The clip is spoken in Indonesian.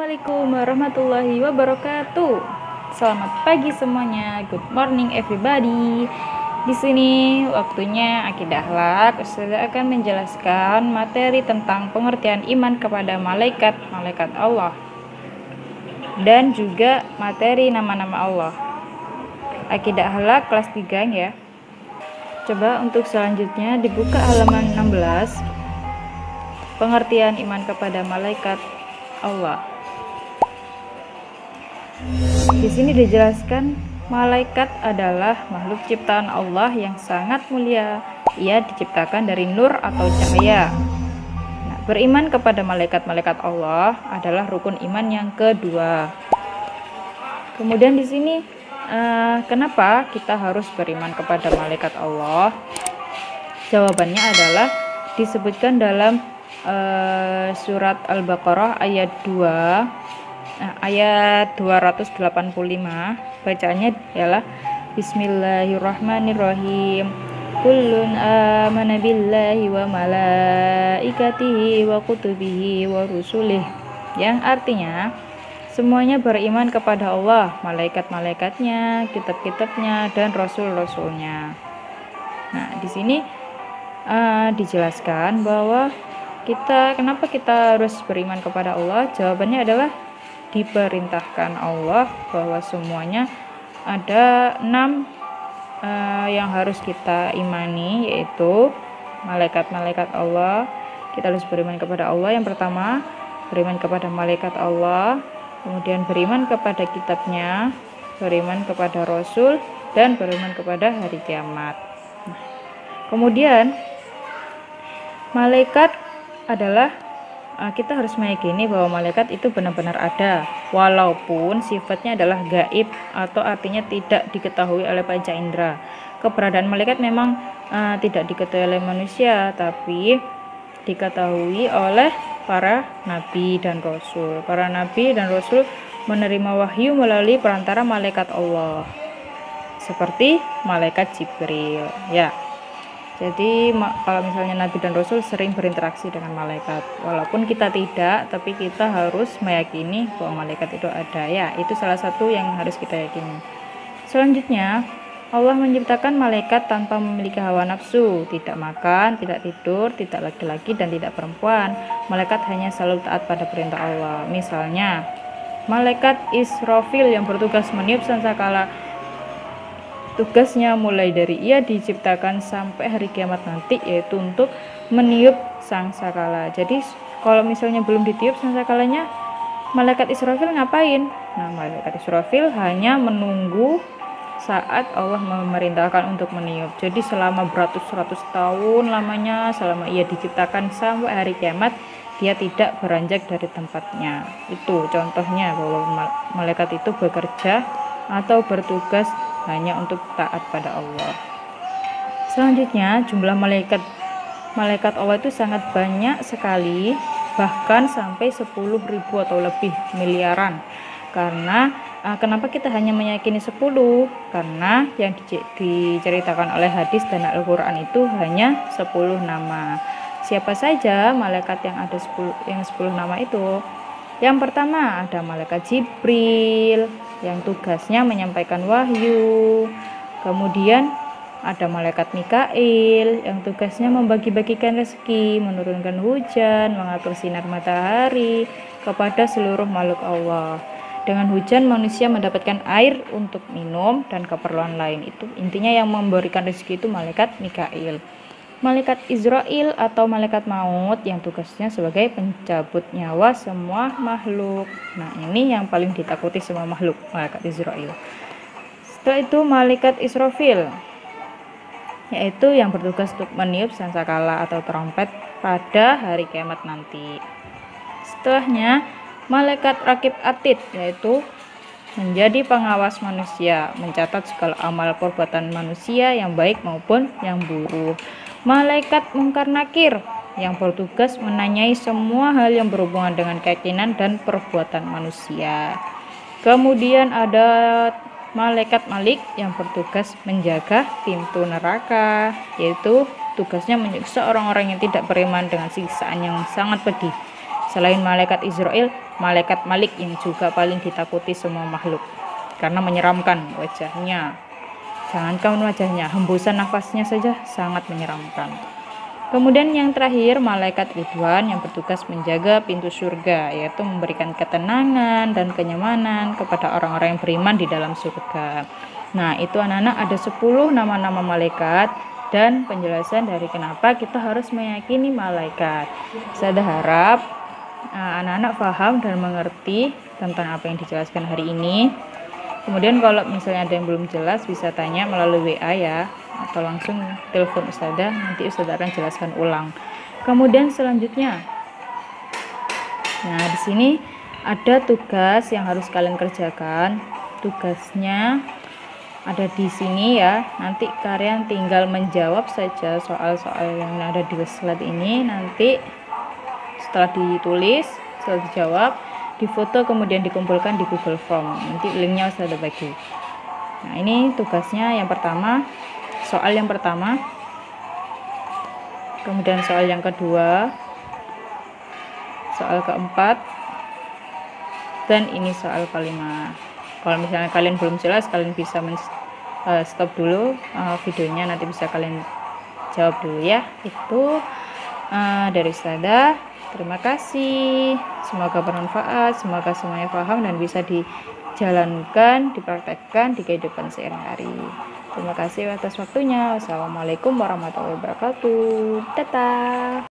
Assalamualaikum warahmatullahi wabarakatuh. Selamat pagi semuanya. Good morning everybody. Di sini waktunya Akidah Akhlak. Ustazah akan menjelaskan materi tentang pengertian iman kepada malaikat Allah dan juga materi nama-nama Allah. Akidah Akhlak kelas 3 ya. Coba untuk selanjutnya dibuka halaman 16. Pengertian iman kepada malaikat Allah. Di sini dijelaskan malaikat adalah makhluk ciptaan Allah yang sangat mulia. Ia diciptakan dari nur atau cahaya. Nah, beriman kepada malaikat-malaikat Allah adalah rukun iman yang kedua. Kemudian di sini kenapa kita harus beriman kepada malaikat Allah? Jawabannya adalah disebutkan dalam surat Al-Baqarah ayat 2 ayat 285. Bacaannya ialah Bismillahirrahmanirrahim. Kullun amana billahi wa malaikatihi wa kutubihi wa rusulih, yang artinya semuanya beriman kepada Allah, malaikat-malaikatnya, kitab-kitabnya, dan rasul-rasulnya. Nah, di sini dijelaskan bahwa kenapa kita harus beriman kepada Allah? Jawabannya adalah diperintahkan Allah bahwa semuanya ada 6 yang harus kita imani, yaitu malaikat-malaikat Allah. Kita harus beriman kepada Allah. Yang pertama, beriman kepada malaikat Allah, kemudian beriman kepada kitabnya, beriman kepada Rasul, dan beriman kepada hari kiamat. Kemudian malaikat adalah kita harus meyakini bahwa malaikat itu benar-benar ada, walaupun sifatnya adalah gaib atau artinya tidak diketahui oleh panca indera. Keberadaan malaikat memang tidak diketahui oleh manusia, tapi diketahui oleh para nabi dan rasul. Para nabi dan rasul menerima wahyu melalui perantara malaikat Allah, seperti malaikat Jibril ya. Jadi kalau misalnya Nabi dan Rasul sering berinteraksi dengan malaikat, walaupun kita tidak, tapi kita harus meyakini bahwa malaikat itu ada ya. Itu salah satu yang harus kita yakini. Selanjutnya, Allah menciptakan malaikat tanpa memiliki hawa nafsu, tidak makan, tidak tidur, tidak laki-laki dan tidak perempuan. Malaikat hanya selalu taat pada perintah Allah. Misalnya, malaikat Israfil yang bertugas meniup sangkakala, tugasnya mulai dari ia diciptakan sampai hari kiamat nanti, yaitu untuk meniup sangkakala. Jadi kalau misalnya belum ditiup sangkakalanya, malaikat Israfil ngapain? Nah, malaikat Israfil hanya menunggu saat Allah memerintahkan untuk meniup. Jadi selama beratus-ratus tahun lamanya, selama ia diciptakan sampai hari kiamat, dia tidak beranjak dari tempatnya. Itu contohnya bahwa malaikat itu bekerja atau bertugas hanya untuk taat pada Allah. Selanjutnya, jumlah malaikat Allah itu sangat banyak sekali, bahkan sampai 10.000 atau lebih miliaran. Karena kenapa kita hanya meyakini 10? Karena yang diceritakan oleh hadis dan Al-Quran itu hanya 10 nama. Siapa saja malaikat yang ada 10 nama itu? Yang pertama ada malaikat Jibril yang tugasnya menyampaikan wahyu. Kemudian ada malaikat Mikail yang tugasnya membagi-bagikan rezeki, menurunkan hujan, mengatur sinar matahari kepada seluruh makhluk Allah. Dengan hujan manusia mendapatkan air untuk minum dan keperluan lain. Itu intinya yang memberikan rezeki itu malaikat Mikail. Malaikat Israel atau malaikat maut yang tugasnya sebagai pencabut nyawa semua makhluk. Nah, ini yang paling ditakuti semua makhluk, malaikat Israel. Setelah itu malaikat Israfil, yaitu yang bertugas untuk meniup sangkakala atau trompet pada hari kiamat nanti. Setelahnya malaikat Rakib Atid, yaitu menjadi pengawas manusia, mencatat segala amal perbuatan manusia yang baik maupun yang buruk. Malaikat Mungkar Nakir yang bertugas menanyai semua hal yang berhubungan dengan keyakinan dan perbuatan manusia. Kemudian ada malaikat Malik yang bertugas menjaga pintu neraka, yaitu tugasnya menyiksa orang-orang yang tidak beriman dengan siksaan yang sangat pedih. Selain malaikat Israel, malaikat Malik yang juga paling ditakuti semua makhluk karena menyeramkan wajahnya. Jangankan wajahnya, hembusan nafasnya saja sangat menyeramkan. Kemudian yang terakhir, malaikat Ridwan yang bertugas menjaga pintu surga, yaitu memberikan ketenangan dan kenyamanan kepada orang-orang yang beriman di dalam surga. Nah, itu anak-anak ada 10 nama-nama malaikat dan penjelasan dari kenapa kita harus meyakini malaikat. Saya harap anak-anak paham dan mengerti tentang apa yang dijelaskan hari ini. Kemudian kalau misalnya ada yang belum jelas bisa tanya melalui WA ya, atau langsung telepon Ustazah, nanti Ustazah akan jelaskan ulang. Kemudian selanjutnya, nah di sini ada tugas yang harus kalian kerjakan. Tugasnya ada di sini ya. Nanti kalian tinggal menjawab saja soal-soal yang ada di slide ini. Nanti setelah ditulis, setelah dijawab, difoto kemudian dikumpulkan di Google Form. Nanti linknya sudah bagi. Nah ini tugasnya yang pertama, soal yang pertama, kemudian soal yang kedua, soal keempat, dan ini soal kelima. Kalau misalnya kalian belum jelas, kalian bisa stop dulu videonya, nanti bisa kalian jawab dulu ya. Itu dari Ustazah. Terima kasih, semoga bermanfaat, semoga semuanya paham dan bisa dijalankan, dipraktekkan di kehidupan sehari-hari. Terima kasih atas waktunya. Wassalamualaikum warahmatullahi wabarakatuh. Dadah.